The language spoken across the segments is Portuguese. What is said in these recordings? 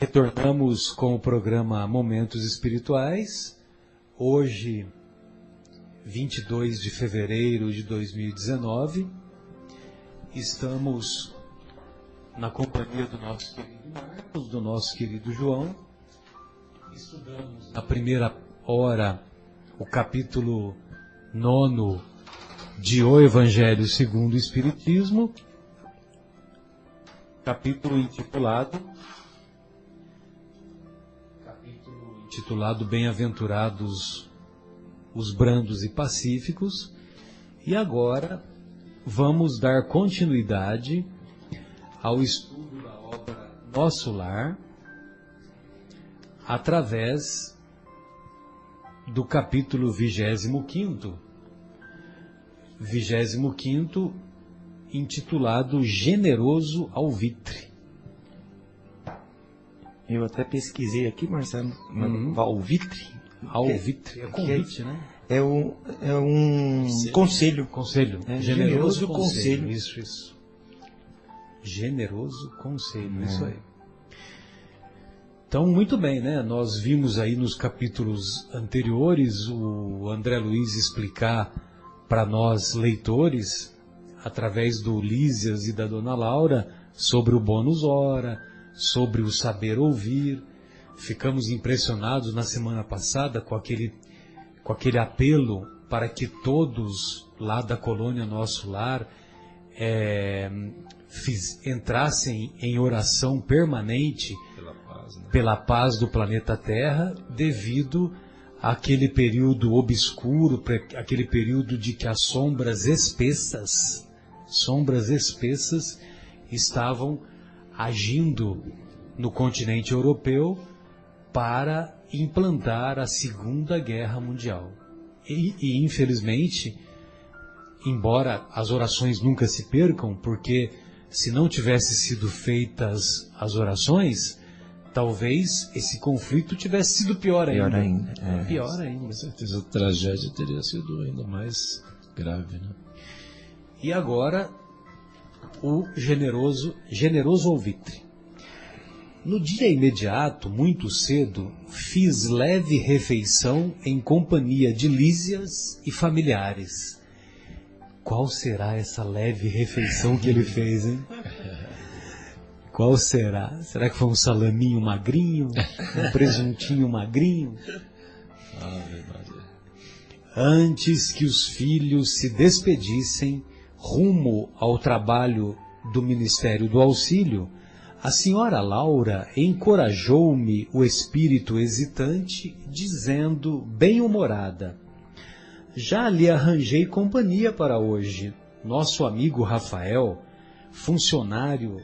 Retornamos com o programa Momentos Espirituais, hoje, 22 de fevereiro de 2019. Estamos na companhia do nosso querido Marcos, do nosso querido João. Estudamos na primeira hora o capítulo 9 de O Evangelho segundo o Espiritismo, capítulo intitulado Bem-aventurados os brandos e pacíficos. E agora vamos dar continuidade ao estudo da obra Nosso Lar através do capítulo 25º, intitulado Generoso Alvitre. Eu até pesquisei aqui, Marcelo, alvitre. Alvitre, é convite, né? É um conselho. Conselho. Generoso conselho. Isso. Generoso conselho, isso aí. Então, muito bem, né? Nós vimos aí nos capítulos anteriores o André Luiz explicar para nós, leitores, através do Lísias e da Dona Laura, sobre o bônus hora, sobre o saber ouvir. Ficamos impressionados na semana passada com aquele apelo para que todos lá da colônia Nosso Lar entrassem em oração permanente pela paz do planeta Terra, devido àquele período obscuro, aquele período de que as sombras espessas estavam agindo no continente europeu para implantar a Segunda Guerra Mundial. E infelizmente, embora as orações nunca se percam, porque se não tivessem sido feitas as orações, talvez esse conflito tivesse sido pior ainda. Pior ainda. Com certeza a tragédia teria sido ainda mais grave, né? E agora, o generoso alvitre. No dia imediato, muito cedo, fiz leve refeição em companhia de Lísias e familiares. Qual será essa leve refeição que ele fez, hein? Qual será? Será que foi um salaminho magrinho? Um presuntinho magrinho? Antes que os filhos se despedissem, rumo ao trabalho do Ministério do Auxílio, a senhora Laura encorajou-me o espírito hesitante, dizendo, bem-humorada: já lhe arranjei companhia para hoje. Nosso amigo Rafael, funcionário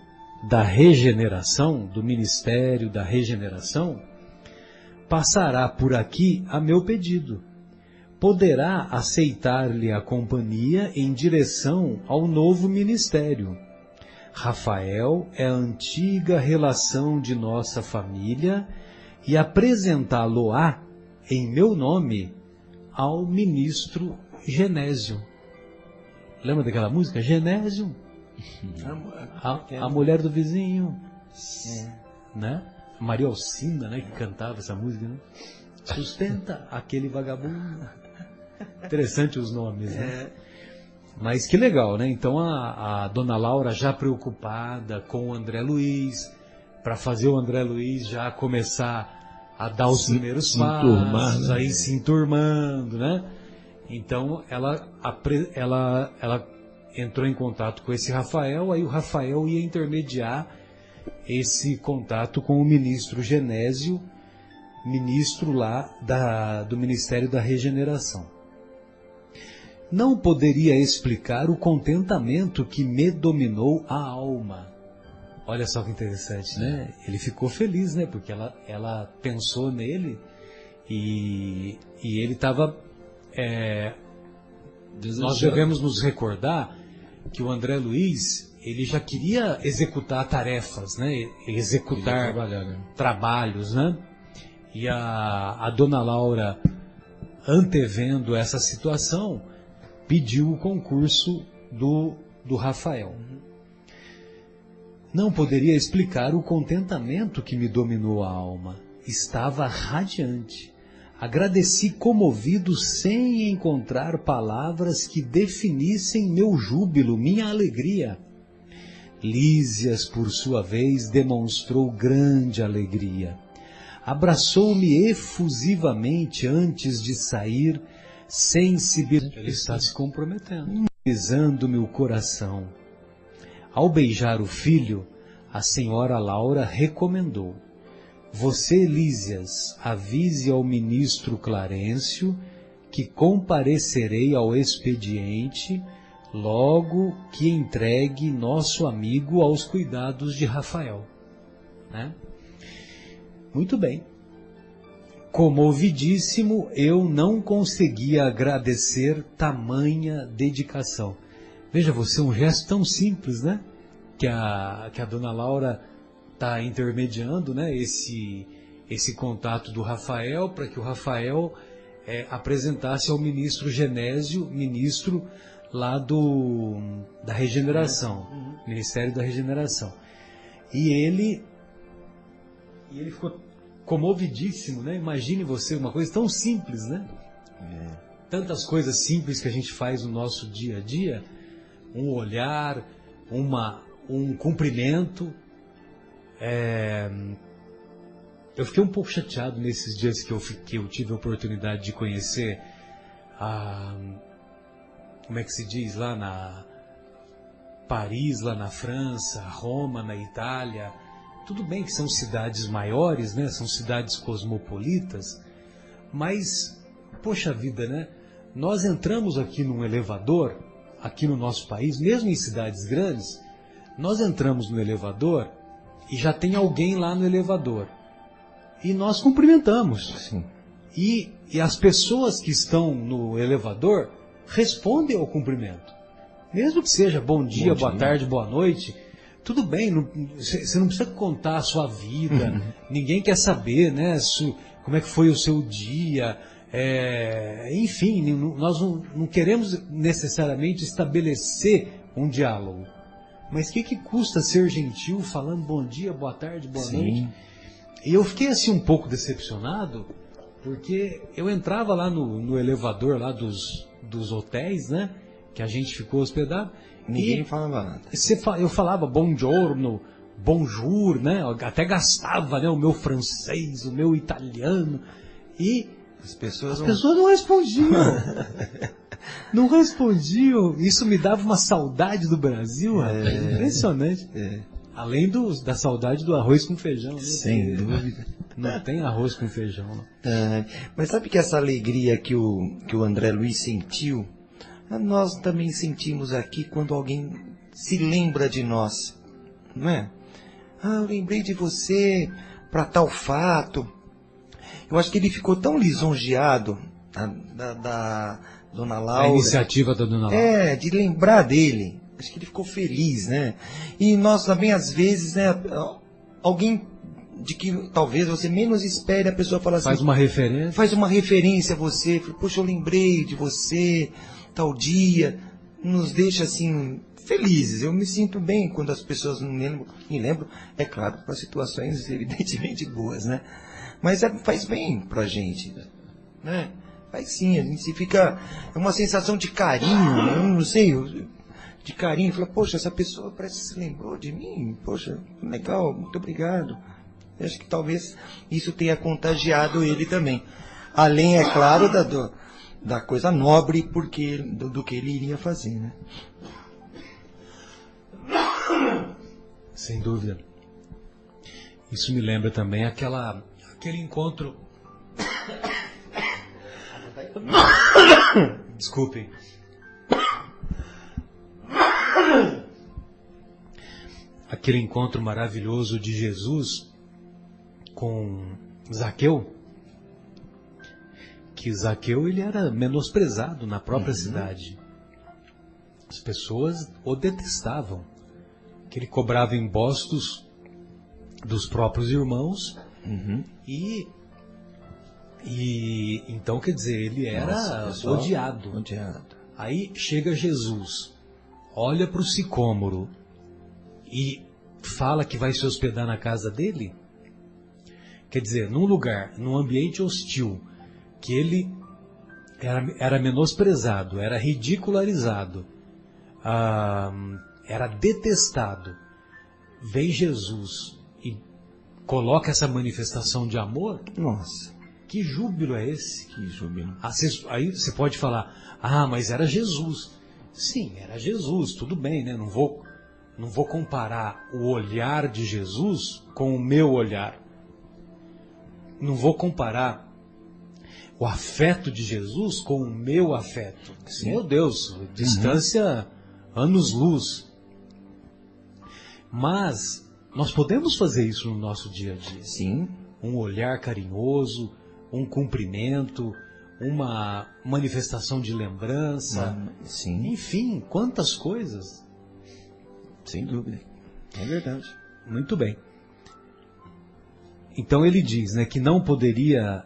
da regeneração, do Ministério da Regeneração, passará por aqui a meu pedido. Poderá aceitar-lhe a companhia em direção ao novo ministério. Rafael é a antiga relação de nossa família e apresentá-lo-á, em meu nome, ao ministro Genésio. Lembra daquela música? Genésio? A mulher do vizinho. Né? Maria Alcina, né, que cantava essa música, né? Sustenta aquele vagabundo. Interessante os nomes, né? Mas que legal, né? Então a Dona Laura já preocupada com o André Luiz, para fazer o André Luiz já começar a dar os primeiros passos, aí se enturmando, né? Então ela entrou em contato com esse Rafael, aí o Rafael ia intermediar esse contato com o ministro Genésio, ministro lá do Ministério da Regeneração. Não poderia explicar o contentamento que me dominou a alma. Olha só que interessante, né? Ele ficou feliz, né? Porque ela pensou nele e ele estava... nós devemos nos recordar que o André Luiz, ele já queria executar tarefas, né? Executar trabalhos, né? E a Dona Laura, antevendo essa situação, pediu o concurso do Rafael. Não poderia explicar o contentamento que me dominou a alma. Estava radiante. Agradeci comovido sem encontrar palavras que definissem meu júbilo, minha alegria. Lísias, por sua vez, demonstrou grande alegria. Abraçou-me efusivamente antes de sair, ele está se comprometendo, pisando-me o coração. Ao beijar o filho, a senhora Laura recomendou: você, Lísias, avise ao ministro Clarencio que comparecerei ao expediente logo que entregue nosso amigo aos cuidados de Rafael. Né? Muito bem. Comovidíssimo, eu não conseguia agradecer tamanha dedicação. Veja você, um gesto tão simples, né? Que a dona Laura está intermediando, né? Esse contato do Rafael, para que o Rafael apresentasse ao ministro Genésio, ministro lá da Regeneração, Ministério da Regeneração. E ele ficou comovidíssimo, né? Imagine você, uma coisa tão simples, né? Tantas coisas simples que a gente faz no nosso dia a dia, um olhar, um cumprimento. Eu fiquei um pouco chateado nesses dias que eu tive a oportunidade de conhecer como é que se diz, lá na Paris, lá na França, Roma, na Itália. Tudo bem que são cidades maiores, né? São cidades cosmopolitas, mas, poxa vida, né? Nós entramos aqui num elevador, aqui no nosso país, mesmo em cidades grandes, nós entramos no elevador e já tem alguém lá no elevador. E nós cumprimentamos. Sim. E as pessoas que estão no elevador respondem ao cumprimento. Mesmo que seja bom dia, boa tarde, boa noite, tudo bem, você não precisa contar a sua vida, ninguém quer saber, né, como é que foi o seu dia, enfim, nós não queremos necessariamente estabelecer um diálogo. Mas o que custa ser gentil falando bom dia, boa tarde, boa noite? E eu fiquei assim um pouco decepcionado, porque eu entrava lá no elevador lá dos hotéis, né, que a gente ficou hospedado. Ninguém falava nada. Eu falava buongiorno, bonjour, né, até gastava, né, o meu francês, o meu italiano, e as pessoas não respondiam. Não respondiam. Isso me dava uma saudade do Brasil, rapaz. Impressionante. Além da saudade do arroz com feijão. Né? Sem dúvida. Não tem arroz com feijão. Não. Mas sabe que essa alegria que o André Luiz sentiu, nós também sentimos aqui quando alguém se lembra de nós. Não é? Eu lembrei de você para tal fato. Eu acho que ele ficou tão lisonjeado da Dona Laura. A iniciativa da Dona Laura. De lembrar dele. Acho que ele ficou feliz, né? E nós também, às vezes, né? Alguém de que talvez você menos espere, a pessoa fala assim... Faz uma referência. Faz uma referência a você. Poxa, eu lembrei de você, tal dia. Nos deixa, assim, felizes. Eu me sinto bem quando as pessoas me lembram. É claro, para situações evidentemente boas, né? Mas faz bem pra gente, né? Faz sim, a gente fica... É uma sensação de carinho, né? Eu não sei... de carinho, fala, poxa, essa pessoa parece que se lembrou de mim, poxa, legal, muito obrigado. Eu acho que talvez isso tenha contagiado ele também. Além, é claro, da coisa nobre do que ele iria fazer, né? Sem dúvida. Isso me lembra também aquele encontro... Desculpem. Aquele encontro maravilhoso de Jesus com Zaqueu, que Zaqueu ele era menosprezado na própria cidade. As pessoas o detestavam, que ele cobrava impostos dos próprios irmãos e então, quer dizer, ele era odiado. Aí chega Jesus, olha para o sicômoro e fala que vai se hospedar na casa dele? Quer dizer, num lugar, num ambiente hostil, que ele era menosprezado, era ridicularizado, era detestado. Vem Jesus e coloca essa manifestação de amor. Nossa, Que júbilo é esse? que júbilo. Aí você pode falar, mas era Jesus. Sim, era Jesus, tudo bem, né? Não vou comparar o olhar de Jesus com o meu olhar. Não vou comparar o afeto de Jesus com o meu afeto. Sim. Meu Deus, distância anos-luz. Mas nós podemos fazer isso no nosso dia a dia. Sim. Um olhar carinhoso, um cumprimento, uma manifestação de lembrança. Sim. Enfim, quantas coisas. Sem dúvida. É verdade. Muito bem. Então ele diz, né, que não poderia,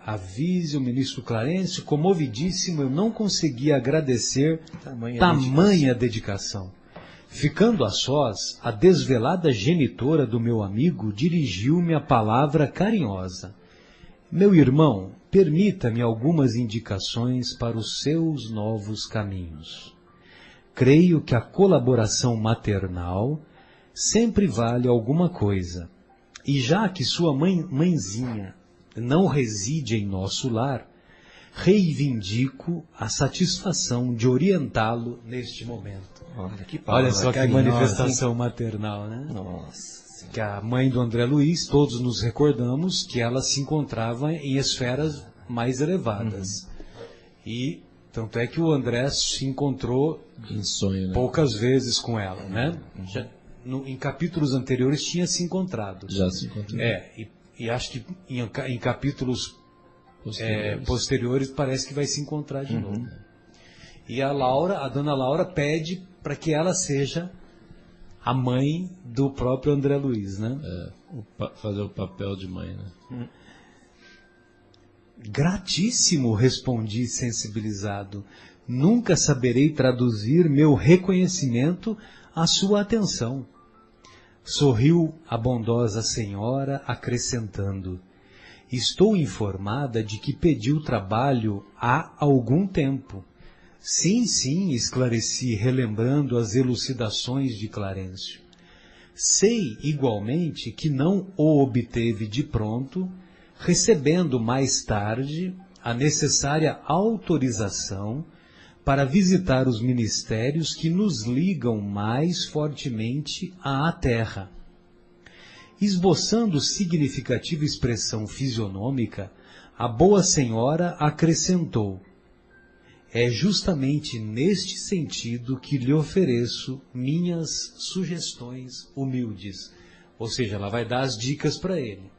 avise o ministro Clarence, comovidíssimo, eu não conseguia agradecer tamanha dedicação. Ficando a sós, a desvelada genitora do meu amigo dirigiu-me a palavra carinhosa. Meu irmão, permita-me algumas indicações para os seus novos caminhos. Creio que a colaboração maternal sempre vale alguma coisa. E já que sua mãezinha não reside em nosso lar, reivindico a satisfação de orientá-lo neste momento. Olha só que manifestação maternal, né? Nossa. Que a mãe do André Luiz, todos nos recordamos que ela se encontrava em esferas mais elevadas. E tanto é que o André se encontrou Em sonho, né? poucas vezes com ela, né? Em capítulos anteriores tinha se encontrado. Já se encontrou. E acho que em capítulos posteriores parece que vai se encontrar de novo. E a dona Laura pede para que ela seja a mãe do próprio André Luiz, né? Fazer o papel de mãe, né? Gratíssimo, respondi sensibilizado. Nunca saberei traduzir meu reconhecimento à sua atenção. Sorriu a bondosa senhora, acrescentando: estou informada de que pediu trabalho há algum tempo. Sim, sim, esclareci, relembrando as elucidações de Clarencio. Sei, igualmente, que não o obteve de pronto, recebendo mais tarde a necessária autorização para visitar os ministérios que nos ligam mais fortemente à terra. Esboçando significativa expressão fisionômica, a boa senhora acrescentou: é justamente neste sentido que lhe ofereço minhas sugestões humildes. Ou seja, ela vai dar as dicas para ele.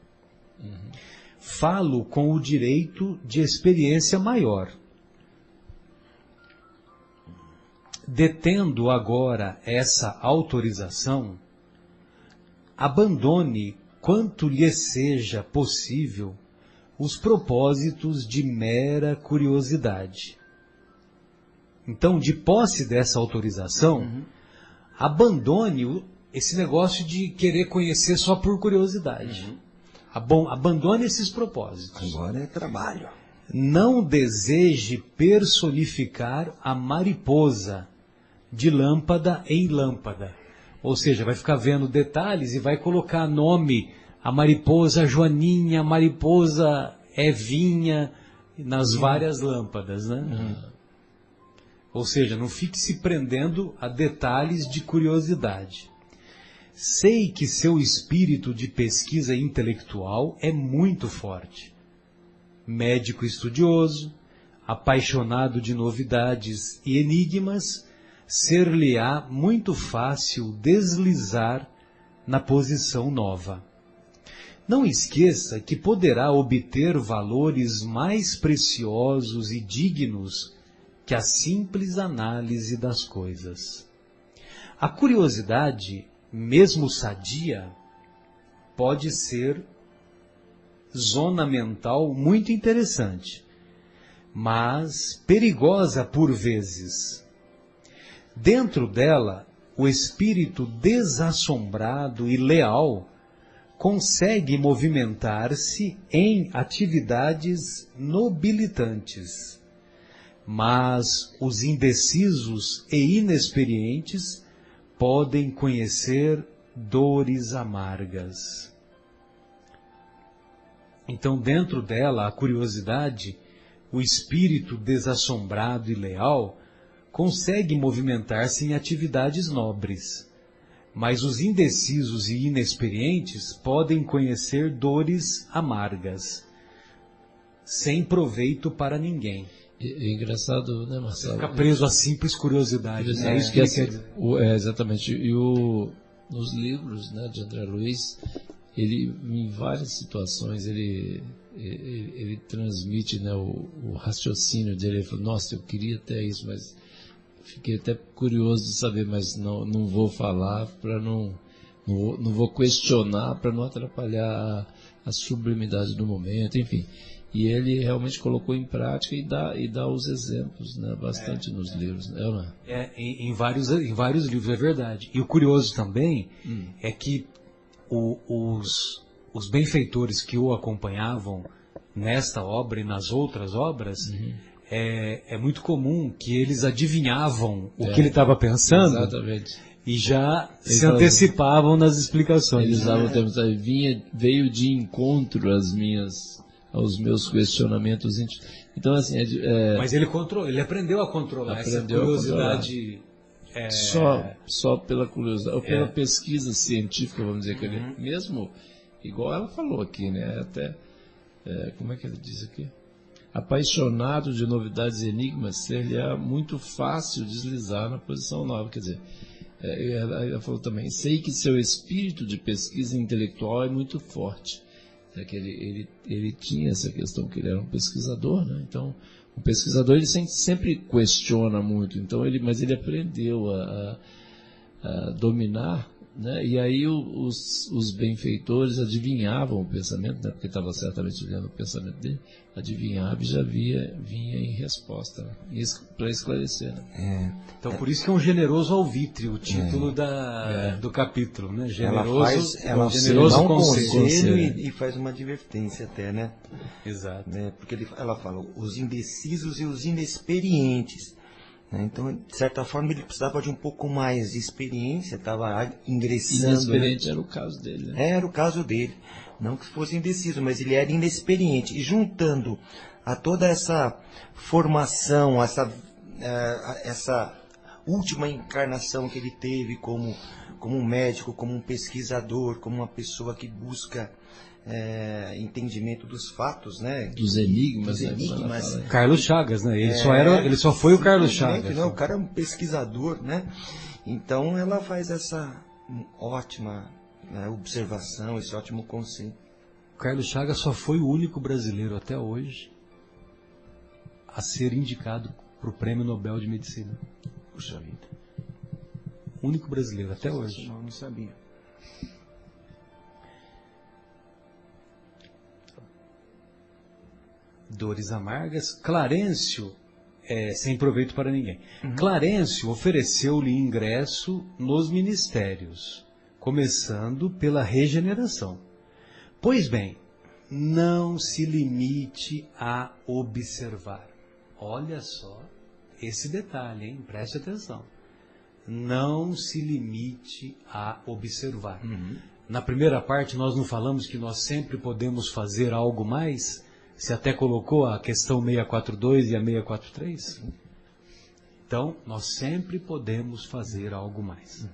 Falo com o direito de experiência maior. Detendo agora essa autorização, abandone, quanto lhe seja possível, os propósitos de mera curiosidade. Então, de posse dessa autorização, abandone esse negócio de querer conhecer só por curiosidade. Abandone esses propósitos. Agora é trabalho. Não deseje personificar a mariposa de lâmpada em lâmpada. Ou seja, vai ficar vendo detalhes e vai colocar nome, a mariposa Joaninha, a mariposa Evinha, nas várias lâmpadas, né? Ou seja, não fique se prendendo a detalhes de curiosidade. Sei que seu espírito de pesquisa intelectual é muito forte. Médico estudioso, apaixonado de novidades e enigmas, ser-lhe-á muito fácil deslizar na posição nova. Não esqueça que poderá obter valores mais preciosos e dignos que a simples análise das coisas. A curiosidade, mesmo sadia, pode ser zona mental muito interessante, mas perigosa por vezes. Dentro dela, o espírito desassombrado e leal consegue movimentar-se em atividades nobilitantes, mas os indecisos e inexperientes podem conhecer dores amargas. Então, dentro dela, a curiosidade, o espírito desassombrado e leal consegue movimentar-se em atividades nobres, mas os indecisos e inexperientes podem conhecer dores amargas, sem proveito para ninguém. É engraçado, né, Marcelo? Fica preso a simples curiosidade. É isso que quer dizer. Exatamente. E nos livros, né, de André Luiz, ele, em várias situações, ele transmite, né, o raciocínio dele. Ele falou, nossa, eu queria até isso, mas fiquei até curioso de saber, mas não vou falar para não vou questionar para não atrapalhar a sublimidade do momento, enfim. E ele realmente colocou em prática e dá os exemplos, né, bastante nos livros. Né? Em vários livros, é verdade. E o curioso também é que os benfeitores que o acompanhavam nesta obra e nas outras obras, é muito comum que eles adivinhavam o que ele estava pensando. Exatamente. E já se antecipavam nas explicações. Eles usavam o termo, veio de encontro aos meus questionamentos íntimos. Então, assim... Mas ele aprendeu a controlar essa curiosidade... Só pela curiosidade, ou pela pesquisa científica, vamos dizer, que ele, mesmo, igual ela falou aqui, né, até, como é que ele diz aqui? Apaixonado de novidades e enigmas, seria muito fácil deslizar na posição nova, quer dizer, ela falou também, sei que seu espírito de pesquisa intelectual é muito forte. Que ele tinha essa questão, que ele era um pesquisador, né? Então, o pesquisador ele sempre questiona muito, então mas ele aprendeu a dominar, né? E aí os benfeitores adivinhavam o pensamento, né? Porque estava certamente olhando o pensamento dele, adivinhava e já vinha em resposta, né? Para esclarecer. Né? Então, por isso que é um generoso alvitre, o título do capítulo, né? Generoso dá um conselho. conselho e faz uma advertência até, né? Exato. Né? Porque ela fala, os indecisos e os inexperientes. Né? Então, de certa forma, ele precisava de um pouco mais de experiência, estava ingressando. Inexperiente, né? era o caso dele. Né? Era o caso dele. Não que fosse indeciso, mas ele era inexperiente. E juntando a toda essa formação, essa última encarnação que ele teve como um médico, como um pesquisador, como uma pessoa que busca entendimento dos fatos, né? Dos enigmas. Né? Carlos Chagas, né? Ele só foi o Carlos Chagas. Não, o cara é um pesquisador, né? Então ela faz essa ótima observação, esse ótimo conceito. Carlos Chagas só foi o único brasileiro até hoje a ser indicado para o Prêmio Nobel de Medicina. Puxa vida. Único brasileiro até hoje. Não sabia. Dores amargas. Clarencio, sem proveito para ninguém. Clarencio ofereceu-lhe ingresso nos ministérios, começando pela regeneração. Pois bem, não se limite a observar. Olha só esse detalhe, hein? Preste atenção. Não se limite a observar. Na primeira parte nós não falamos que nós sempre podemos fazer algo mais? Você até colocou a questão 642 e a 643? Então, nós sempre podemos fazer algo mais.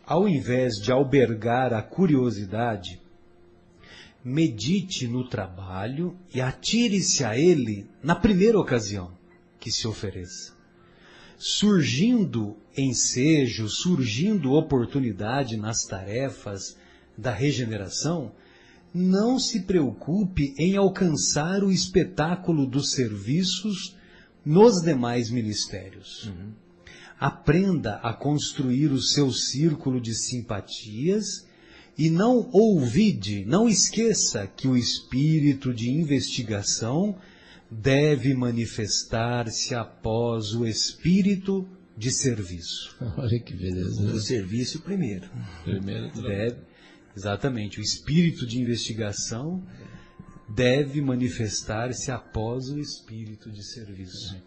Ao invés de albergar a curiosidade, medite no trabalho e atire-se a ele na primeira ocasião que se ofereça. Surgindo ensejo, surgindo oportunidade nas tarefas da regeneração, não se preocupe em alcançar o espetáculo dos serviços nos demais ministérios. Aprenda a construir o seu círculo de simpatias e não esqueça que o espírito de investigação deve manifestar-se após o espírito de serviço. Olha que beleza. O serviço primeiro. Primeiro Deve, exatamente, o espírito de investigação deve manifestar-se após o espírito de serviço.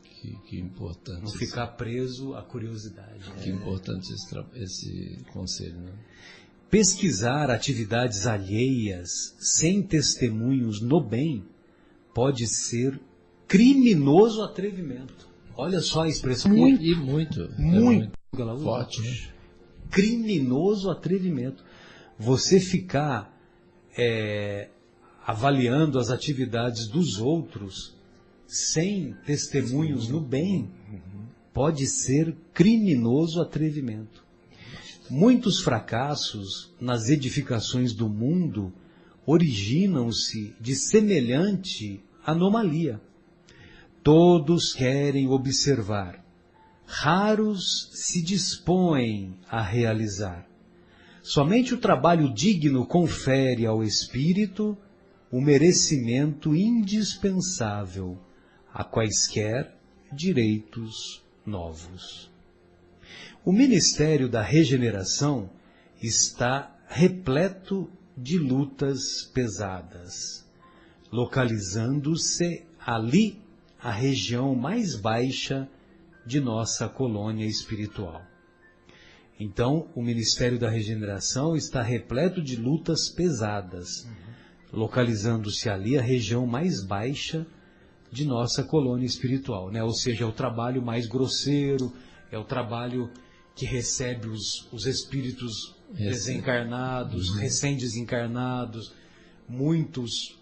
Que importante. Não ficar preso à curiosidade. Que importante esse conselho, né? Pesquisar atividades alheias sem testemunhos no bem pode ser criminoso atrevimento. Olha só a expressão. Muito Forte, né? Criminoso atrevimento. Você ficar avaliando as atividades dos outros sem testemunhos no bem pode ser criminoso atrevimento. Muitos fracassos nas edificações do mundo originam-se de semelhante anomalia. Todos querem observar, raros se dispõem a realizar. Somente o trabalho digno confere ao espírito o merecimento indispensável a quaisquer direitos novos. O ministério da regeneração está repleto de lutas pesadas, localizando-se ali a região mais baixa de nossa colônia espiritual. Então, o ministério da regeneração está repleto de lutas pesadas, localizando-se ali a região mais baixa de nossa colônia espiritual, né? Ou seja, é o trabalho mais grosseiro, é o trabalho que recebe os espíritos desencarnados, recém-desencarnados, muitos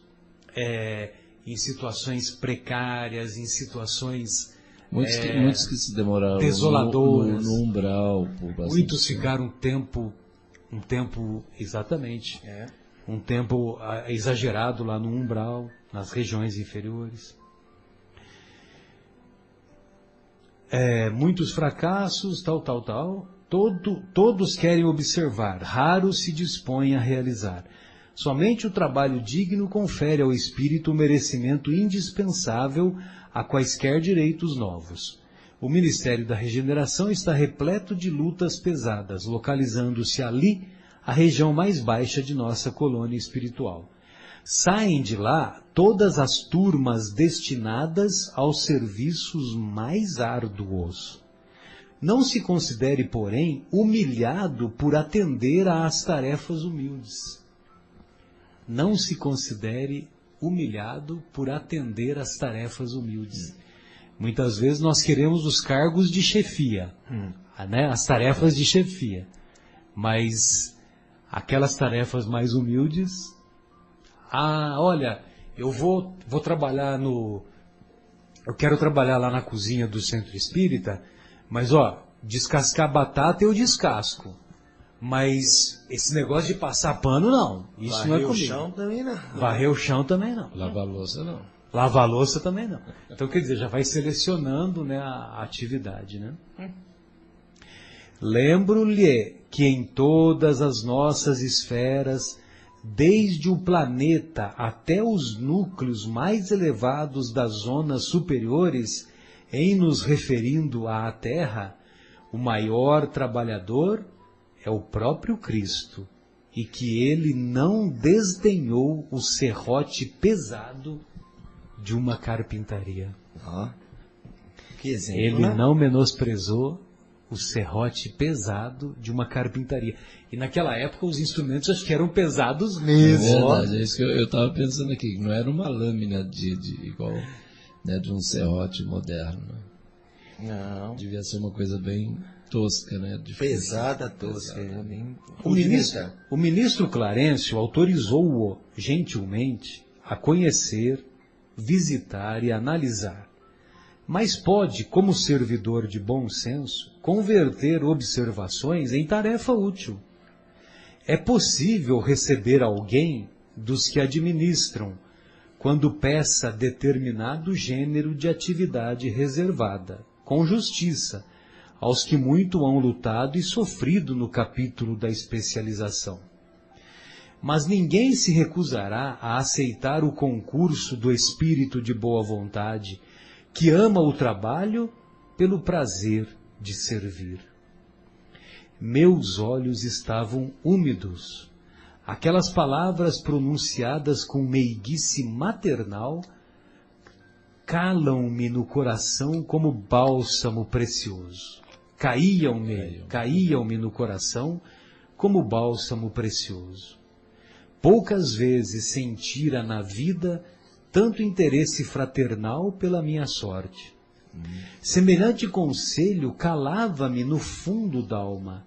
em situações precárias, em situações muitos que se demoraram desoladoras, no umbral. Por bastante muitos tempo. ficaram um tempo exagerado lá no umbral, nas regiões inferiores. Muitos fracassos, todos querem observar, raros se dispõem a realizar. Somente o trabalho digno confere ao espírito o merecimento indispensável a quaisquer direitos novos. O ministério da regeneração está repleto de lutas pesadas, localizando-se ali a região mais baixa de nossa colônia espiritual. Saem de lá todas as turmas destinadas aos serviços mais árduos. Não se considere, porém, humilhado por atender às tarefas humildes. Não se considere humilhado por atender às tarefas humildes. Muitas vezes nós queremos os cargos de chefia, né? As tarefas de chefia. Mas aquelas tarefas mais humildes... olha, eu vou trabalhar eu quero trabalhar lá na cozinha do centro espírita, mas descascar batata eu descasco. Mas esse negócio de passar pano, não. Isso não é comigo. Varrer o chão também não. Varrer o chão também não. Lavar a louça não. Lavar a louça também não. Então, quer dizer, já vai selecionando, né, a atividade, né? Lembro-lhe que em todas as nossas esferas, desde o planeta até os núcleos mais elevados das zonas superiores, em nos referindo à Terra, o maior trabalhador é o próprio Cristo, e que ele não desdenhou o serrote pesado de uma carpintaria. Que exemplo, Ele né? não menosprezou o serrote pesado de uma carpintaria. E naquela época os instrumentos acho que eram pesados É mesmo. verdade, é isso que eu estava pensando aqui, que não era uma lâmina igual, né, de um serrote moderno. Né? Não. Devia ser uma coisa bem tosca, né? Pesada, tosca. O ministro Clarencio autorizou-o gentilmente a conhecer, visitar e analisar. Mas pode, como servidor de bom senso, converter observações em tarefa útil. É possível receber alguém dos que administram, quando peça determinado gênero de atividade reservada, com justiça, aos que muito hão lutado e sofrido no capítulo da especialização. Mas ninguém se recusará a aceitar o concurso do espírito de boa vontade, que ama o trabalho pelo prazer de servir. Meus olhos estavam úmidos. Aquelas palavras pronunciadas com meiguice maternal calam-me no coração como bálsamo precioso. Caíam-me no coração como bálsamo precioso. Poucas vezes sentira na vida tanto interesse fraternal pela minha sorte. Semelhante conselho calava-me no fundo d'alma,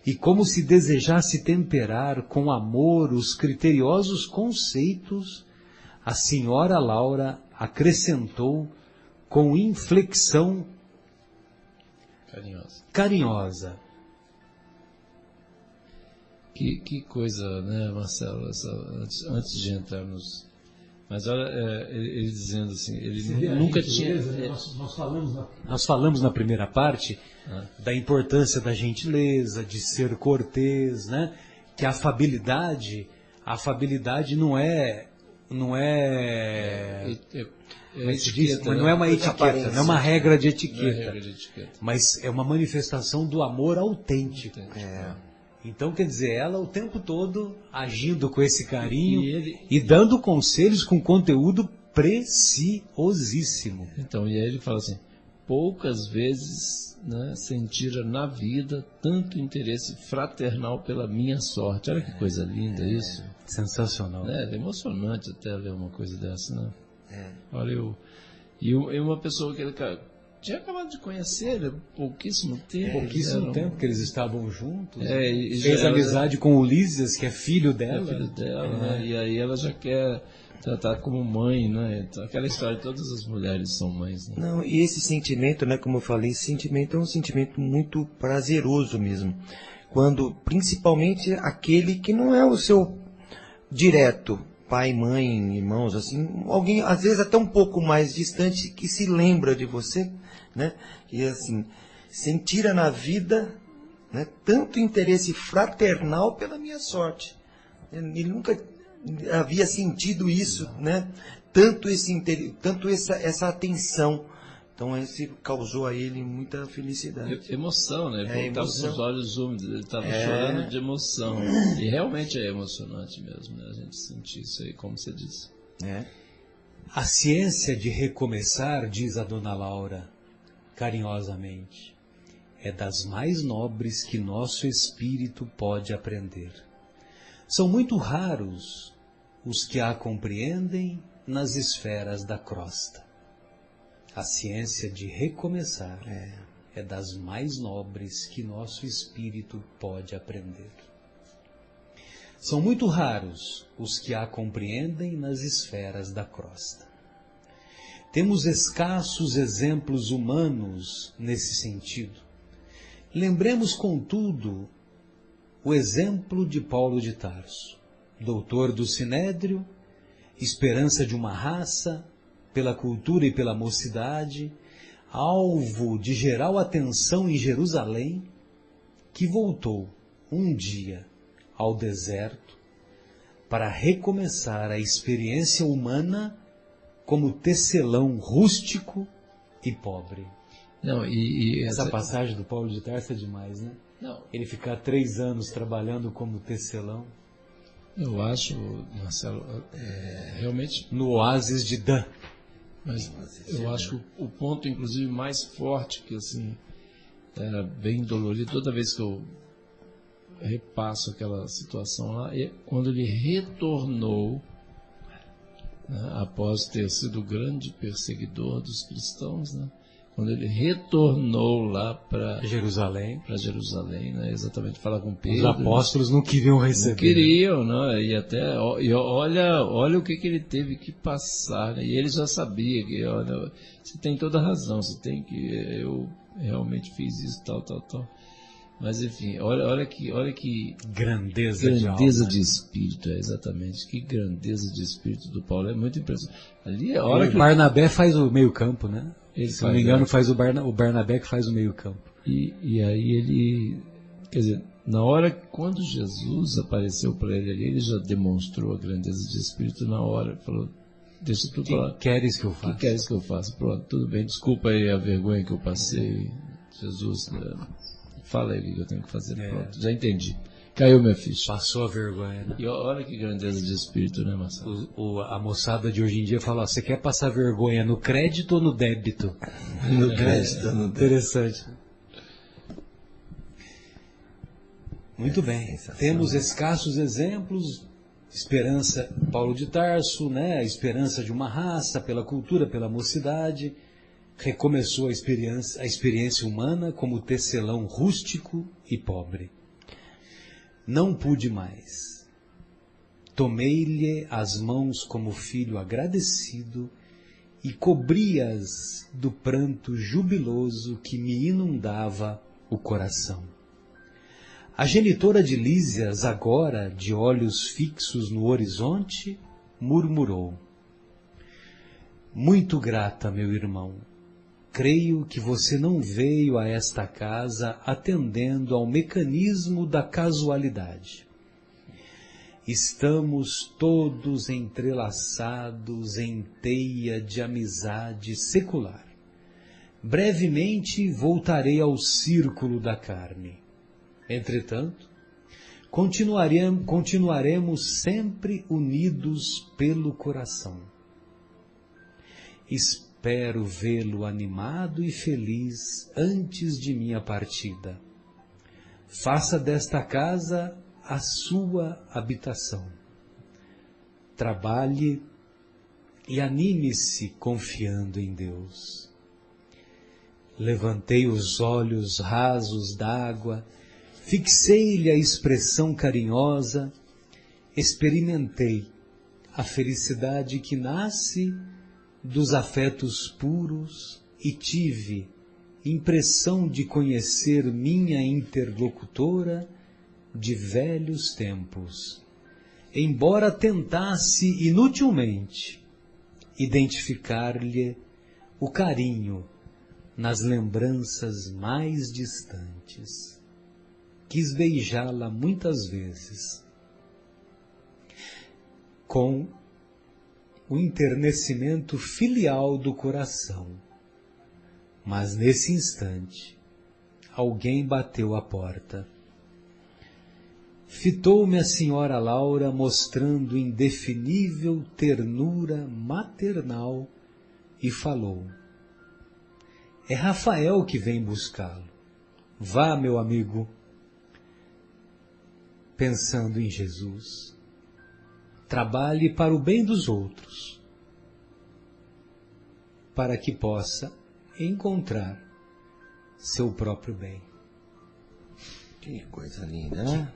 e como se desejasse temperar com amor os criteriosos conceitos, a senhora Laura acrescentou com inflexão carinhosa. Que coisa, né, Marcelo, antes de entrarmos... Mas olha, ele dizendo assim, ele nunca tinha... Nós falamos na primeira parte da importância da gentileza, de ser cortês, né? Que a afabilidade não é etiqueta, não é uma etiqueta, não é uma regra de etiqueta, não é regra de etiqueta, mas é uma manifestação do amor autêntico. Então, quer dizer, ela o tempo todo agindo com esse carinho e dando conselhos com conteúdo preciosíssimo. Então, e aí ele fala assim, poucas vezes, né, sentira na vida tanto interesse fraternal pela minha sorte. Olha que coisa linda isso. Sensacional. É emocionante até ler uma coisa dessa, né? Olha, e uma pessoa que ele tinha acabado de conhecer ele, pouquíssimo tempo. Que eles estavam juntos. E fez amizade com o Lísias, que é filho dela. Né? E aí ela já quer tratar como mãe, né? Então, aquela história de todas as mulheres são mães, né? Não, e esse sentimento, né, como eu falei, esse sentimento é um sentimento muito prazeroso mesmo. Quando, principalmente, aquele que não é o seu direto, pai, mãe, irmãos, assim, alguém, às vezes até um pouco mais distante, que se lembra de você, né? E assim, sentira na vida, né, tanto interesse fraternal pela minha sorte. Ele nunca havia sentido isso, né? Tanto essa atenção. Então, isso causou a ele muita felicidade. Emoção, né? Ele estava com os olhos úmidos, ele estava chorando de emoção. E realmente é emocionante mesmo, né? A gente sentir isso aí, como você disse. A ciência de recomeçar, diz a dona Laura, carinhosamente, é das mais nobres que nosso espírito pode aprender. São muito raros os que a compreendem nas esferas da crosta. A ciência de recomeçar é das mais nobres que nosso espírito pode aprender. São muito raros os que a compreendem nas esferas da crosta. Temos escassos exemplos humanos nesse sentido. Lembremos, contudo, o exemplo de Paulo de Tarso, doutor do Sinédrio, esperança de uma raça, pela cultura e pela mocidade, alvo de geral atenção em Jerusalém, que voltou um dia ao deserto para recomeçar a experiência humana como tecelão rústico e pobre. Não, essa passagem do Paulo de Tarso é demais, né? Não. Ele ficar 3 anos trabalhando como tecelão. Eu acho, Marcelo, realmente... No oásis de Dan. Mas eu acho que o ponto, inclusive, mais forte, que assim, era bem dolorido, toda vez que eu repasso aquela situação lá, é quando ele retornou, né, após ter sido o grande perseguidor dos cristãos, né, quando ele retornou lá para Jerusalém, né, exatamente falar com Pedro. Os apóstolos não queriam receber. Não queriam, né? E olha o que ele teve que passar, né? E ele já sabia que, olha, você tem toda a razão, você tem que, eu realmente fiz isso, tal. Mas enfim, olha que grandeza de espírito, exatamente, que grandeza de espírito do Paulo, é muito impressionante. Ali, o Barnabé faz o meio-campo, né? Se não me engano, faz o Barnabé que faz o meio-campo. E aí ele, quer dizer, na hora, quando Jesus apareceu para ele ali, ele já demonstrou a grandeza de espírito na hora, falou, deixa tudo lá. O que queres que eu faça? O que queres que eu faça? Pronto, tudo bem, desculpa aí a vergonha que eu passei, Jesus, fala aí o que eu tenho que fazer. Pronto, já entendi. Caiu minha ficha. Passou a vergonha, né? E olha que grandeza de espírito, né, Marcelo? A moçada de hoje em dia fala, você quer passar vergonha no crédito ou no débito? No crédito, no débito. Interessante. Muito bem. Temos escassos exemplos. Esperança, Paulo de Tarso, né? A esperança de uma raça pela cultura, pela mocidade. Recomeçou a experiência humana como tecelão rústico e pobre. Não pude mais. Tomei-lhe as mãos como filho agradecido e cobri-as do pranto jubiloso que me inundava o coração. A genitora de Lísias, agora de olhos fixos no horizonte, murmurou: muito grata, meu irmão. Creio que você não veio a esta casa atendendo ao mecanismo da casualidade. Estamos todos entrelaçados em teia de amizade secular. Brevemente voltarei ao círculo da carne. Entretanto, continuaremos sempre unidos pelo coração. Espero vê-lo animado e feliz antes de minha partida. Faça desta casa a sua habitação. Trabalhe e anime-se confiando em Deus. Levantei os olhos rasos d'água, fixei-lhe a expressão carinhosa, experimentei a felicidade que nasce dos afetos puros e tive impressão de conhecer minha interlocutora de velhos tempos, embora tentasse inutilmente identificar-lhe o carinho nas lembranças mais distantes. Quis beijá-la muitas vezes, com o enternecimento filial do coração. Mas nesse instante, alguém bateu à porta. Fitou-me a senhora Laura, mostrando indefinível ternura maternal, e falou: é Rafael que vem buscá-lo. Vá, meu amigo, pensando em Jesus. Trabalhe para o bem dos outros, para que possa encontrar seu próprio bem. Que coisa linda, né?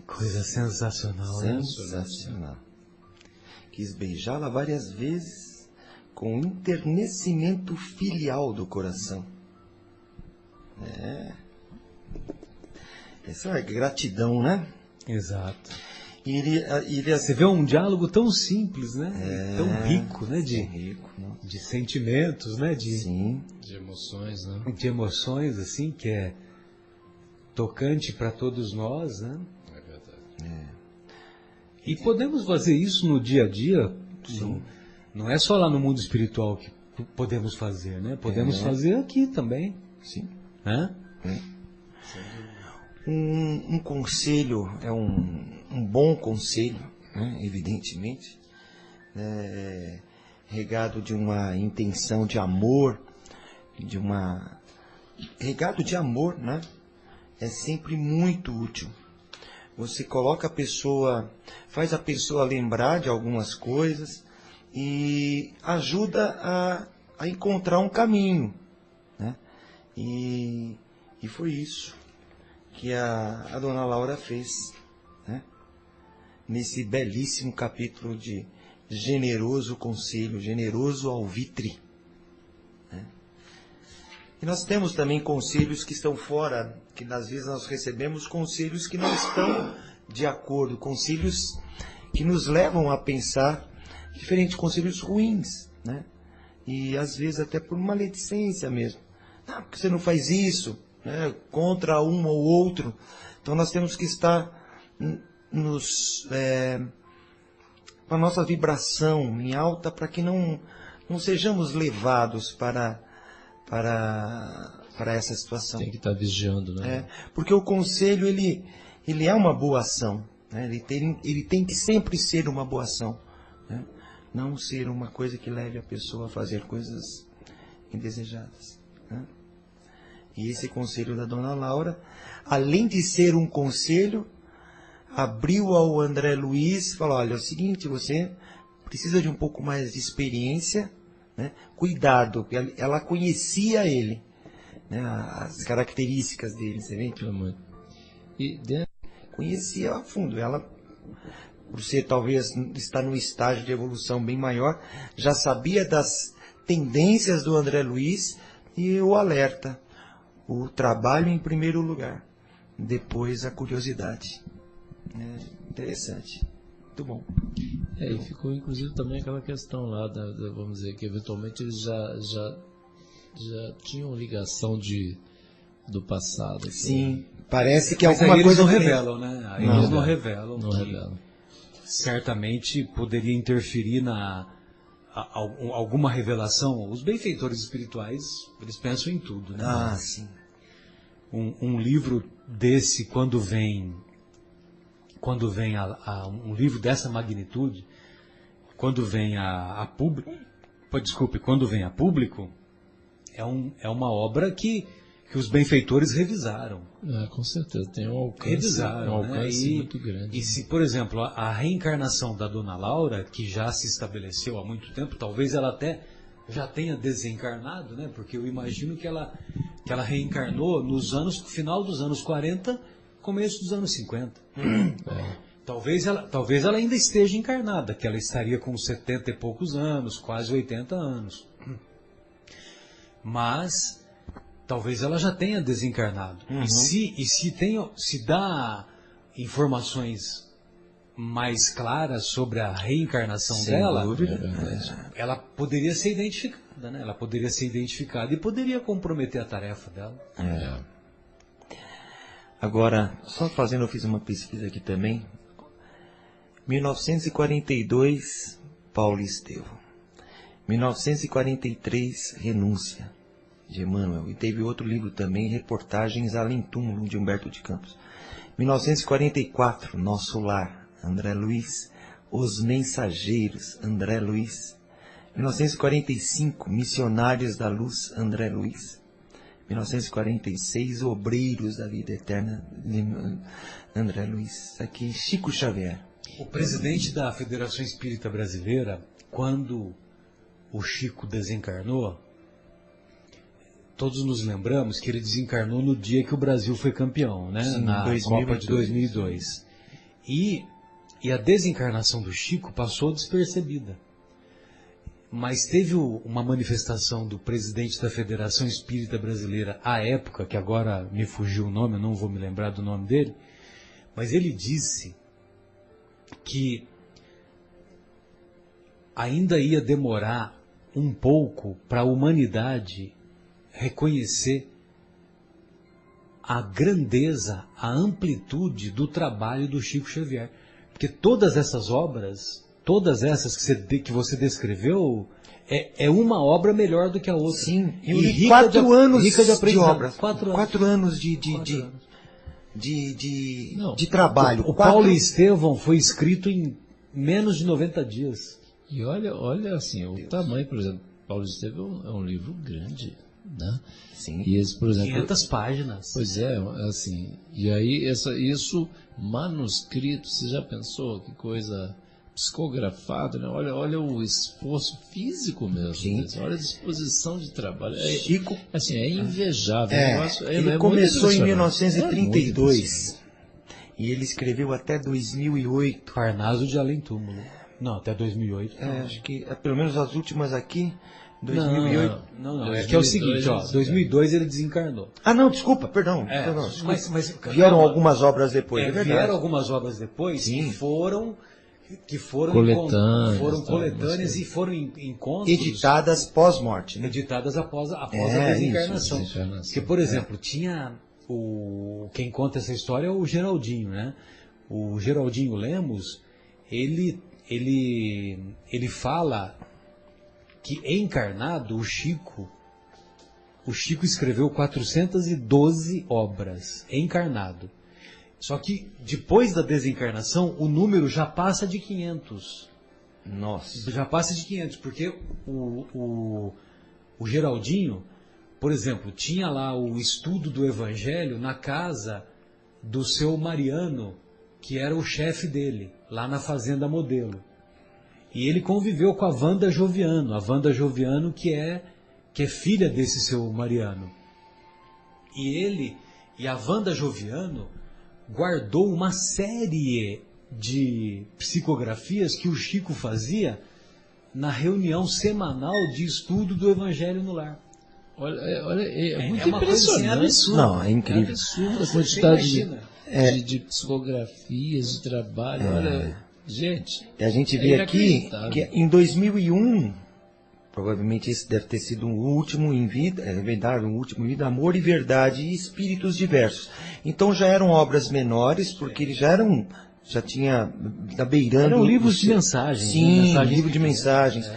Coisa sensacional, né? Sensacional. Quis beijá-la várias vezes com enternecimento filial do coração. Essa é gratidão, né? Exato. Iria... Você vê um diálogo tão simples, né? Tão rico, né? De sentimentos, né? Sim. De emoções, né? De emoções, assim, que é tocante para todos nós, né? É verdade. E podemos fazer isso no dia a dia. Não é só lá no mundo espiritual que podemos fazer, né? Podemos fazer aqui também. Sim. Né? Um conselho, um bom conselho, né? Evidentemente, regado de uma intenção de amor, regado de amor, né? É sempre muito útil. Você coloca a pessoa, faz a pessoa lembrar de algumas coisas e ajuda a encontrar um caminho, né? E foi isso que a dona Laura fez, né? Nesse belíssimo capítulo de generoso conselho, generoso alvitre. Né? E nós temos também conselhos que estão fora, que às vezes nós recebemos conselhos que não estão de acordo, conselhos que nos levam a pensar diferentes conselhos ruins, né? E às vezes até por maledicência mesmo. Não, porque você não faz isso, né? Contra um ou outro. Então nós temos que estar com a nossa vibração em alta para que não sejamos levados para para essa situação. Tem que estar vigiando, né? Porque o conselho, ele é uma boa ação, né? Ele tem que sempre ser uma boa ação, né? Não ser uma coisa que leve a pessoa a fazer coisas indesejadas, né? E esse conselho da dona Laura, além de ser um conselho, abriu ao André Luiz, falou, olha, é o seguinte, você precisa de um pouco mais de experiência, né? Cuidado, ela conhecia ele, né? As características dele, você vê? Conhecia a fundo. Ela, por ser talvez estar num estágio de evolução bem maior, já sabia das tendências do André Luiz e o alerta. O trabalho em primeiro lugar, depois a curiosidade. Interessante. Muito bom. E ficou inclusive também aquela questão lá, vamos dizer, que eventualmente eles já tinham ligação do passado. Assim. Sim, parece que mas alguma coisa... Eles não revelam, né? Eles não revelam. Não revelam. Certamente poderia interferir alguma revelação. Os benfeitores espirituais, eles pensam em tudo, né? Ah, sim. Um livro desse, quando vem um livro dessa magnitude, quando vem a público, é uma obra que os benfeitores revisaram. Com certeza, tem um alcance, Revisaram, muito grande. E se, por exemplo, a reencarnação da dona Laura, que já se estabeleceu há muito tempo, talvez ela até já tenha desencarnado, né? Porque eu imagino que ela reencarnou no final dos anos 40, começo dos anos 50. Talvez ela ainda esteja encarnada, que ela estaria com 70 e poucos anos, quase 80 anos. Mas talvez ela já tenha desencarnado. E se dá informações mais claras sobre a reencarnação dela, ela poderia ser identificada, né? Ela poderia ser identificada e poderia comprometer a tarefa dela. Agora, eu fiz uma pesquisa aqui também. 1942, Paulo Estevão. 1943, Renúncia, de Emmanuel. E teve outro livro também, Reportagens Além Túmulo, de Humberto de Campos. 1944, Nosso Lar, André Luiz. Os Mensageiros, André Luiz. 1945, Missionários da Luz, André Luiz. 1946, Obreiros da Vida Eterna, André Luiz. Aqui, Chico Xavier. O presidente da Federação Espírita Brasileira, quando o Chico desencarnou, todos nos lembramos que ele desencarnou no dia que o Brasil foi campeão, né? Sim, na 2002. Copa de 2002. E a desencarnação do Chico passou despercebida. Mas teve uma manifestação do presidente da Federação Espírita Brasileira à época, que agora me fugiu o nome, eu não vou me lembrar do nome dele, mas ele disse que ainda ia demorar um pouco para a humanidade reconhecer a grandeza, a amplitude do trabalho do Chico Xavier. Porque todas essas obras, todas essas que você descreveu, é uma obra melhor do que a outra. Sim, e rica 4 anos de obras. 4 anos de trabalho. O Paulo Estevão foi escrito em menos de 90 dias. E olha assim, o tamanho, por exemplo, Paulo Estevão é um livro grande, né? Sim. E esse, por exemplo, 500 páginas. Pois é, assim, e aí isso manuscrito, você já pensou que coisa psicografado, né? Olha o esforço físico mesmo, olha a disposição de trabalho. Chico, assim, é invejável. Ele começou em 1932 e ele escreveu até 2008. Parnaso de Além Túmulo. Não, até 2008. Acho que pelo menos as últimas aqui, 2008. Não. É que é o seguinte, 2002 ele desencarnou. Não, desculpa, perdão. Mas vieram algumas obras depois, vieram algumas obras depois que foram coletâneas e foram encontros editadas pós-morte, né? Editadas após a desencarnação. Porque, por exemplo, tinha quem conta essa história é o Geraldinho, né? O Geraldinho Lemos, ele fala que encarnado o Chico o Chico escreveu 412 obras, encarnado. Só que depois da desencarnação, o número já passa de 500. Nossa. Já passa de 500, porque o Geraldinho, por exemplo, tinha lá o estudo do Evangelho na casa do seu Mariano, que era o chefe dele, lá na Fazenda Modelo. E ele conviveu com a Wanda Joviano, que é filha desse seu Mariano. E a Wanda Joviano guardou uma série de psicografias que o Chico fazia na reunião semanal de estudo do Evangelho no Lar. Olha, é muito uma coisa assim, impressionante. absurda. Não, é incrível. É absurda a Você quantidade imagina. de psicografias, de trabalho. Olha, gente. E a gente vê aqui inacreditável. que em 2001, provavelmente esse deve ter sido o último em vida, é verdade, o último em vida, Amor e Verdade e Espíritos Diversos. Então já eram obras menores, porque eles já tinha da beirando... Eram livros de mensagens. Sim, mensagens livro de pequenas. mensagens,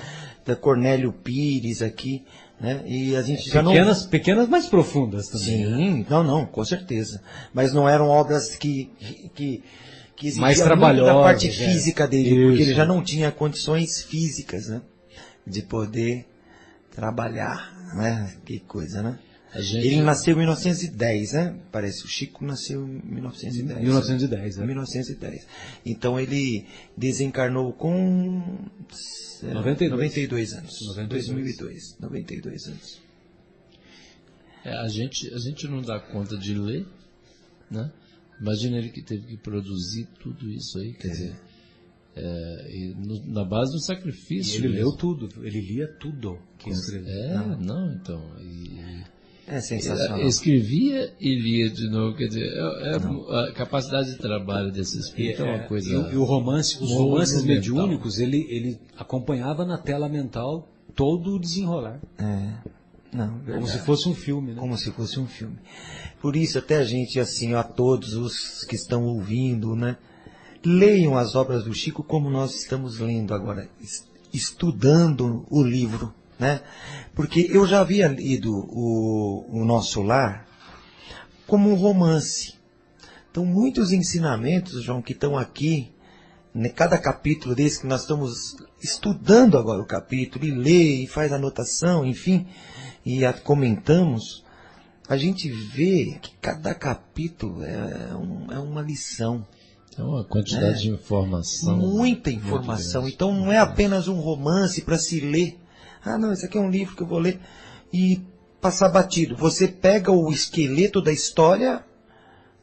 da Cornélio Pires aqui, né? E a gente já Pequenas, mas profundas também. Sim, não, com certeza. Mas não eram obras que exigiam Mais muito trabalhosas, da parte física dele, Isso. porque ele já não tinha condições físicas, né? De poder trabalhar, né? Que coisa, né? Ele nasceu em 1910, né? Parece, o Chico nasceu em 1910. 1910, né? 1910. Então ele desencarnou com 92 anos. 2002, 92 anos. A gente não dá conta de ler, né? Imagina ele que teve que produzir tudo isso aí, quer dizer, na base do sacrifício. E ele mesmo. leu tudo, ele lia tudo que escreveu. Então. É sensacional. Escrevia e lia de novo, quer dizer, a capacidade de trabalho desse espírito é uma coisa. E os romances monumental. mediúnicos, ele acompanhava na tela mental todo o desenrolar. Não, verdade. Como se fosse um filme, né? Como se fosse um filme. Por isso, até a gente, assim, a todos os que estão ouvindo, né? Leiam as obras do Chico como nós estamos lendo agora, estudando o livro, né? Porque eu já havia lido o Nosso Lar como um romance. Então, muitos ensinamentos, João, que estão aqui, né, cada capítulo desse que nós estamos estudando agora o capítulo, e lê, e faz anotação, enfim, e comentamos, a gente vê que cada capítulo é uma lição. É uma quantidade de informação. Muita informação. Então não é apenas um romance para se ler. Ah, não, esse aqui é um livro que eu vou ler e passar batido. Você pega o esqueleto da história,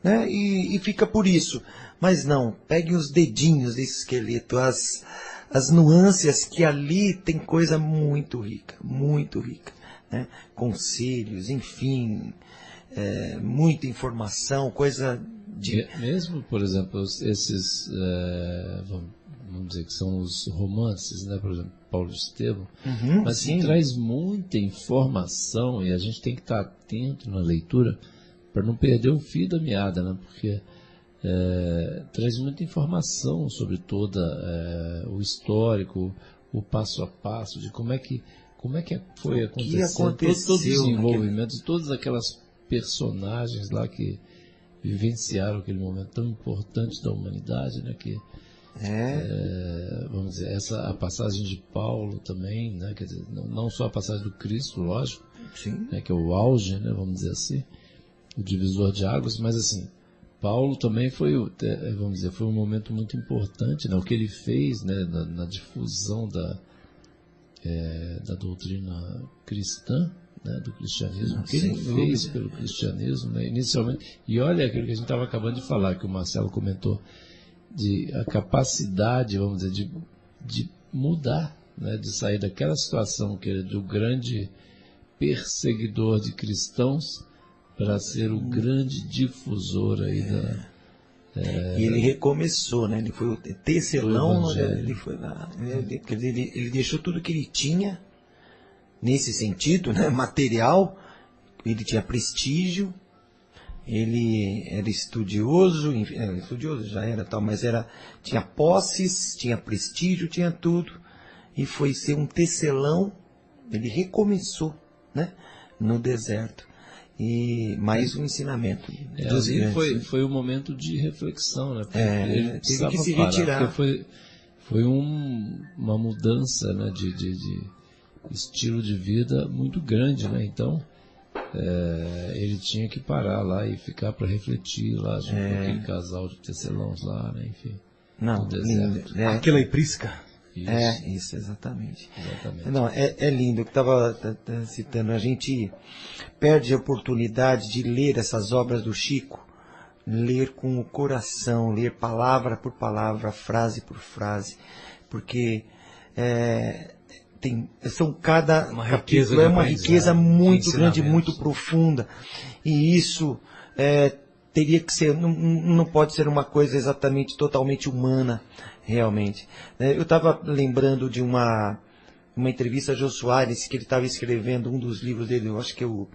né, e fica por isso. Mas não, pegue os dedinhos desse esqueleto, as nuances que ali tem coisa muito rica, né? Conselhos, enfim, muita informação, coisa de... Mesmo, por exemplo, esses, vamos dizer que são os romances, né? Por exemplo, Paulo Estevam, mas que traz muita informação e a gente tem que estar atento na leitura para não perder o fio da meada, né? Porque traz muita informação sobre toda o histórico, o passo a passo de como é que foi acontecendo, todo o desenvolvimento de todas aquelas personagens lá que vivenciaram aquele momento tão importante da humanidade, né? Que vamos dizer, a passagem de Paulo também, né? Quer dizer, não só a passagem do Cristo, lógico, né? Que é o auge, né? Vamos dizer assim, o divisor de águas, mas assim, Paulo também foi, vamos dizer, foi um momento muito importante, né? O que ele fez, né? Na difusão da doutrina cristã, né, do cristianismo, o que ele fez pelo cristianismo, né, inicialmente. E olha aquilo que a gente estava acabando de falar, que o Marcelo comentou, de a capacidade, vamos dizer, de mudar, né, de sair daquela situação que era do grande perseguidor de cristãos para ser o grande difusor aí da... E ele recomeçou, né? Ele foi o tecelão, ele foi lá, ele deixou tudo que ele tinha nesse sentido, né? Material. Ele tinha prestígio, ele era estudioso, estudioso já era tal, mas tinha posses, tinha prestígio, tinha tudo, e foi ser um tecelão. Ele recomeçou, né? no deserto. E mais um ensinamento. Ali foi um momento de reflexão, né? Porque ele precisava teve que se parar, retirar. porque foi uma mudança, né, de estilo de vida muito grande, né? Então ele tinha que parar lá e ficar para refletir lá junto com aquele casal de tecelãos lá, né? Enfim, Não, no deserto. lindo. Aquela Prisca. Isso, exatamente. Exatamente. Não, é lindo. Eu estava citando, a gente perde a oportunidade de ler essas obras do Chico, ler com o coração, ler palavra por palavra, frase por frase, porque cada uma capítulo é uma riqueza muito grande, ensinamentos. muito profunda, e isso teria que ser, não pode ser uma coisa exatamente totalmente humana, realmente. Eu estava lembrando de uma entrevista a Jô Soares, que ele estava escrevendo um dos livros dele, eu acho que é o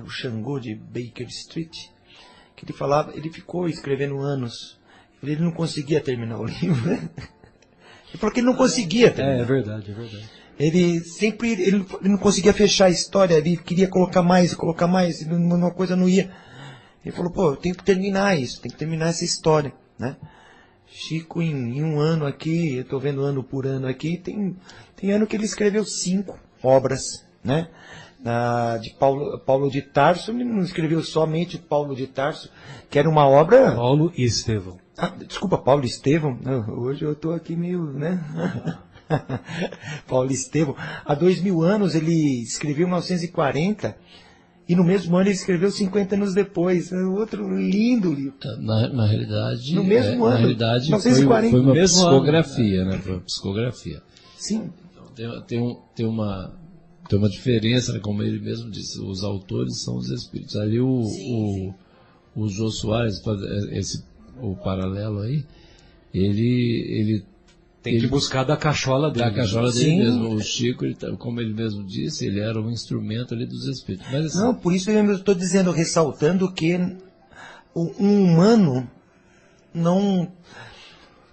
Xangô de Baker Street, que ele falava, ele ficou escrevendo anos, ele não conseguia terminar o livro, né? Ele falou que ele não conseguia terminar. É verdade. Ele não conseguia fechar a história, ele queria colocar mais, e uma coisa não ia. Ele falou, eu tenho que terminar isso, tenho que terminar essa história, né? Chico, em um ano aqui, eu estou vendo ano por ano aqui, tem ano que ele escreveu 5 obras, né? De Paulo de Tarso, ele não escreveu somente Paulo de Tarso, que era uma obra... Paulo e Estevão. Desculpa, Paulo e Estevão. Hoje eu estou aqui meio, né? Paulo e Estevão. Há 2000 anos ele escreveu em 1940 e no mesmo ano ele escreveu 50 anos depois. Outro lindo livro. Na realidade, no mesmo ano, 1940, foi uma psicografia, né? Foi uma psicografia. Sim. Tem uma diferença, né? Como ele mesmo disse, os autores são os espíritos. Ali o Jô Soares, o paralelo aí, ele tem que buscar da cachola dele. Da cachola dele mesmo. O Chico, como ele mesmo disse, ele era um instrumento ali dos espíritos. Mas, assim, não, por isso eu estou dizendo, ressaltando que um humano não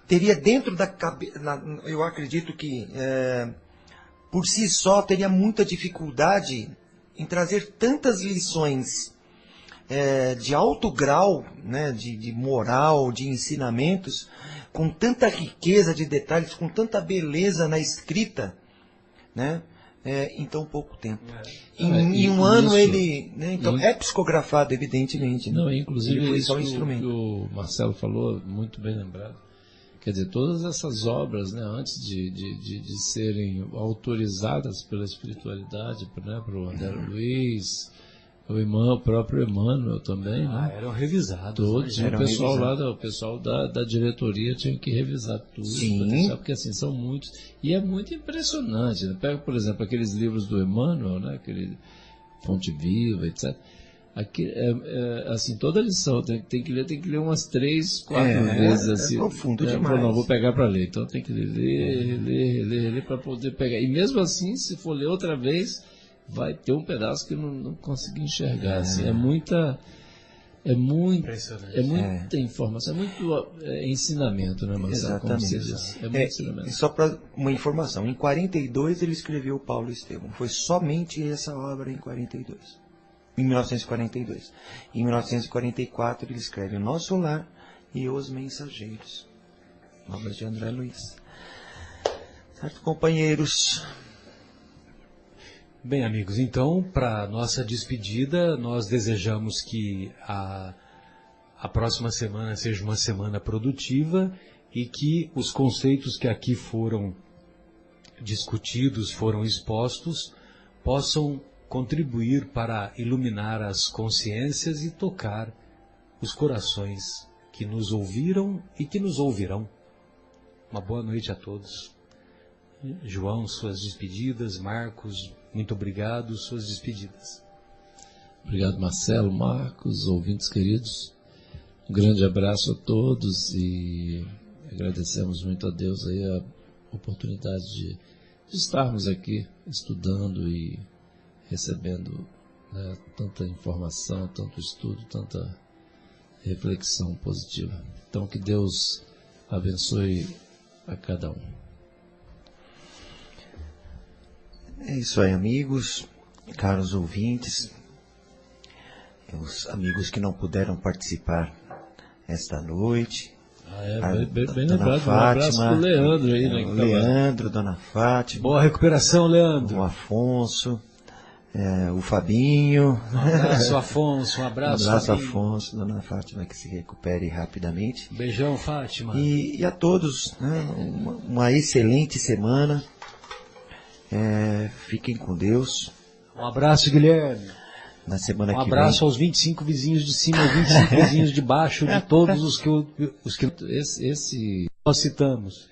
teria dentro da cabeça, eu acredito que por si só teria muita dificuldade em trazer tantas lições de alto grau, né, de moral, de ensinamentos, com tanta riqueza de detalhes, com tanta beleza na escrita, né, em tão pouco tempo. Em um ano ele... Né, então, é psicografado, evidentemente. Não, né? inclusive ele foi isso só um instrumento. que o Marcelo falou, muito bem lembrado. Quer dizer, todas essas obras, né, antes de serem autorizadas pela espiritualidade, né, para o André Luiz, o próprio Emmanuel também, né? Eram revisados. Todos, o pessoal lá, o pessoal da diretoria tinha que revisar tudo, porque assim, são muitos. E é muito impressionante, né? Pega, por exemplo, aqueles livros do Emmanuel, né? Aquele Fonte Viva, etc. Aqui, assim, toda lição tem que ler umas 3, 4 vezes. Assim, profundo demais. Não, vou pegar para ler. Então tem que ler para poder pegar. E mesmo assim, se for ler outra vez, vai ter um pedaço que eu não consegui enxergar. Assim, é muita informação, é muito ensinamento, né, Marcelo? Exatamente. É muito ensinamento. E só para uma informação, em 42 ele escreveu Paulo e Estevão. Foi somente essa obra em 42. Em 1942. Em 1944 ele escreve O Nosso Lar e Os Mensageiros. Obras de André Luiz. Certo, companheiros? Bem, amigos, então, para nossa despedida, nós desejamos que a próxima semana seja uma semana produtiva e que os conceitos que aqui foram discutidos, foram expostos, possam contribuir para iluminar as consciências e tocar os corações que nos ouviram e que nos ouvirão. Uma boa noite a todos. João, suas despedidas. Marcos, muito obrigado, suas despedidas. Obrigado, Marcelo, Marcos, ouvintes queridos. Um grande abraço a todos e agradecemos muito a Deus aí a oportunidade de estarmos aqui estudando e recebendo, né, tanta informação, tanto estudo, tanta reflexão positiva. Então, que Deus abençoe a cada um. É isso aí, amigos. caros ouvintes, os amigos que não puderam participar esta noite. Bem lembrado, um abraço pro Leandro aí, né? Leandro, Dona Fátima. Boa recuperação, Leandro. O Afonso, o Fabinho. Um abraço, Afonso. Um abraço, Fabinho. Afonso, Dona Fátima, que se recupere rapidamente. Beijão, Fátima. E a todos, né, uma excelente semana. Fiquem com Deus. Um abraço, Guilherme. Na semana Um que abraço vem. aos 25 vizinhos de cima, aos 25 vizinhos de baixo, de todos os que nós citamos.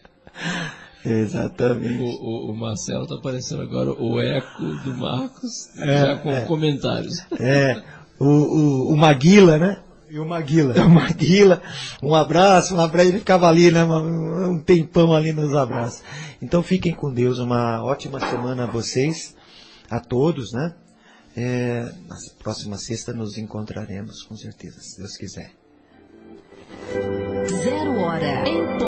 Exatamente. O Marcelo está aparecendo agora, o eco do Marcos, já com comentários. O Maguila, né? E o Maguila. O Maguila, um abraço, ele ficava ali, né, um tempão ali nos abraços. Então fiquem com Deus, uma ótima semana a vocês, a todos, né? Na próxima sexta nos encontraremos, com certeza, se Deus quiser. 0 hora.